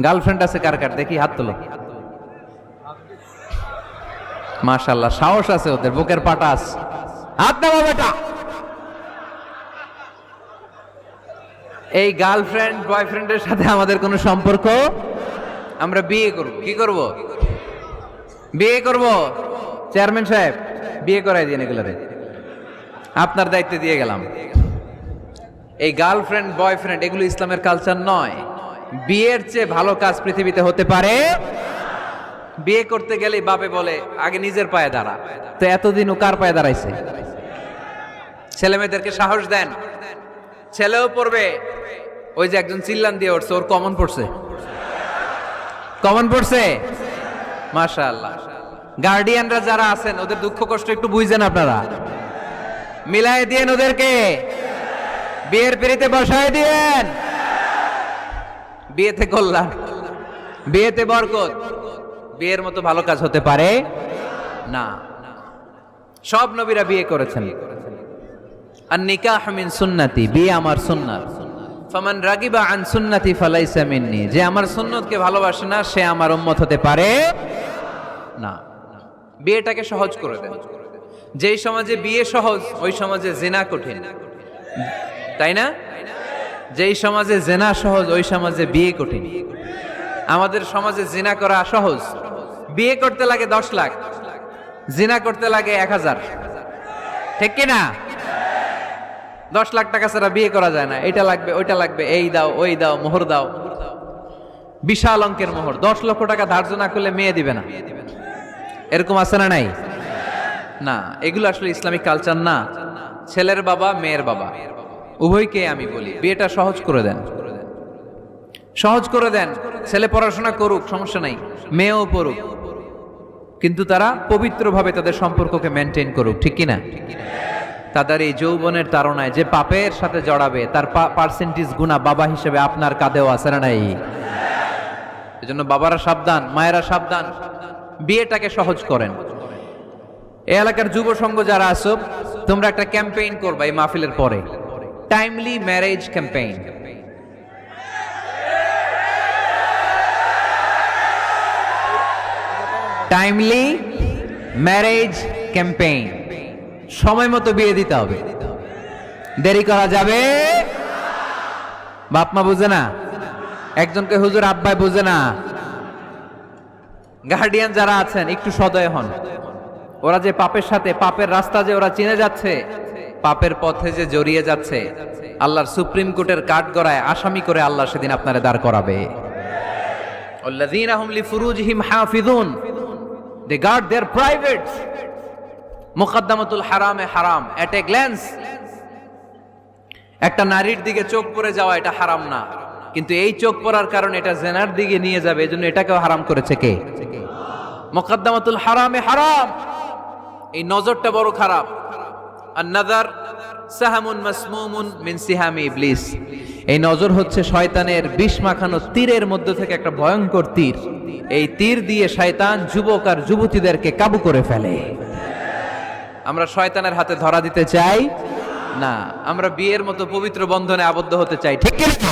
Girlfriend আছে কার কার দেখি হাত তোলো। মাশাআল্লাহ, সাহস আছে ওদের, বুকের পাটা আছে। হাত দাও বেটা। এই গার্লফ্রেন্ড বয়ফ্রেন্ডের সাথে আমাদের কোনো সম্পর্ক, আমরা বিয়ে করব। কি করব? বিয়ে করব। চেয়ারম্যান সাহেব বিয়ে করাই দিন এগুলোরে, আপনার দায়িত্বে দিয়ে গেলাম। এই গার্লফ্রেন্ড বয়ফ্রেন্ড এগুলো ইসলামের কালচার নয়। বিয়ের চেয়ে ভালো কাজ পৃথিবীতে হতে পারে। বিয়ে করতে গেলে বাপে বলে আগে নিজের পায়ে দাঁড়া। তো এতদিন ও কার পায়ে দাঁড়াইছে? ছেলে মেয়েদেরকে সাহস দেন, ছেলেও পড়বে। ওই যে একজন চিল্লান দিয়ে উঠছে, ওর কমন পড়ছে, কমন পড়ছে। মাশাআল্লাহ। গার্ডিয়ানরা যারা আছেন ওদের দুঃখ কষ্ট একটু বুঝছেন আপনারা, মিলাই দিয়েন ওদেরকে, বিয়ের পিড়িতে বসায় দিয়েন। বিয়েতে কল্যাণ, বিয়েতে বরকত। বিয়ের মতো ভালো কাজ হতে পারে না। সব নবীরা বিয়ে করেছেন। আন নিকাহ মিন সুন্নতি, বিয়ে আমার সুন্নাত। ফামান রাগিবা আন সুন্নতি ফালাইসা মিন্নি, যে আমার সুন্নতকে ভালোবাসে না সে আমার উম্মত হতে পারে না। বিয়েটাকে সহজ করে দেন। যেই সমাজে বিয়ে সহজ ওই সমাজে জিনা কঠিন, তাই না? যেই সমাজে জিনা সহজ ওই সমাজে বিয়ে কঠিন। আমাদের সমাজে জিনা করা সহজ, বিয়ে করতে লাগে 10 লাখ, জিনা করতে লাগে 1000, ঠিক কি না? 10 লাখ টাকা ছাড়া বিয়ে করা যায় না। এটা লাগবে, ওইটা লাগবে, এই দাও ওই দাও, মোহর দাও, বিশাল অঙ্কের মোহর। 10 লক্ষ টাকা ধার্য না করলে মেয়ে দিবে না, এরকম আছে না নাই? না, এগুলো আসলে ইসলামিক কালচার না। ছেলের বাবা মেয়ের বাবা উভয়কে আমি বলি বিয়েটা সহজ করে দেন, সহজ করে দেন। ছেলে পড়াশোনা করুক, সমস্যা নাই, মেয়েও পড়ুক, কিন্তু তারা পবিত্রভাবে তাদের সম্পর্ককে মেনটেন করুক, ঠিক কিনা? তাদের এই যৌবনের তাড়নায় যে পাপের সাথে জড়াবে তার পার্সেন্টেজ গুণা বাবা হিসেবে আপনার কাঁধেও আছে না নাই? এজন্য বাবারা সাবধান, মায়েরা সাবধান, বিয়েটাকে সহজ করেন। এই এলাকার যুব সংঘ যারা আছো, তোমরা একটা ক্যাম্পেইন করবা এই মাহফিলের পরে, timely marriage campaign. Timely marriage campaign, সময় মতো বিয়ে দিতে হবে, দেরি করা যাবে। বাপ মা বুঝে না, একজনকে হুজুর আব্বাই বুঝে না। গার্ডিয়ান যারা আছেন একটু সদয় হন। ওরা যে পাপের সাথে, পাপের রাস্তা যে ওরা চিনে যাচ্ছে, পাপের পথে যে জড়িয়ে যাচ্ছে, আল্লাহর সুপ্রিম কোর্টের কাঠগড়ায় আসামি করে আল্লাহ সেদিন আপনারে দাঁড় করাবে। আল্লাযীনা হুম লিফুরুজিহিম হাফিজুন, they guard their privates. মুকদ্দমাতুল হারামে হারাম, এট এ গ্ল্যান্স। একটা নারীর দিকে চোখ পড়ে যাওয়া এটা হারাম না, কিন্তু এই চোখ পড়ার কারণে এটা জেনার দিকে নিয়ে যাবে, এজন্য এটাকেও হারাম করেছে কে? মুকদ্দমাতুল হারামে হারাম। এই নজরটা বড় খারাপ। আন-নাযার সাহামুন মাসমুমুন মিন সিহামি ইবলিস। এই নজর হচ্ছে শয়তানের বিষ মাখানো তীরের মধ্যে থেকে একটা ভয়ঙ্কর তীর। এই তীর দিয়ে শয়তান যুবক আর যুবতীদেরকে কাবু করে ফেলে। আমরা শয়তানের হাতে ধরা দিতে চাই না, আমরা বিয়ের মতো পবিত্র বন্ধনে আবদ্ধ হতে চাই, ঠিক কি না?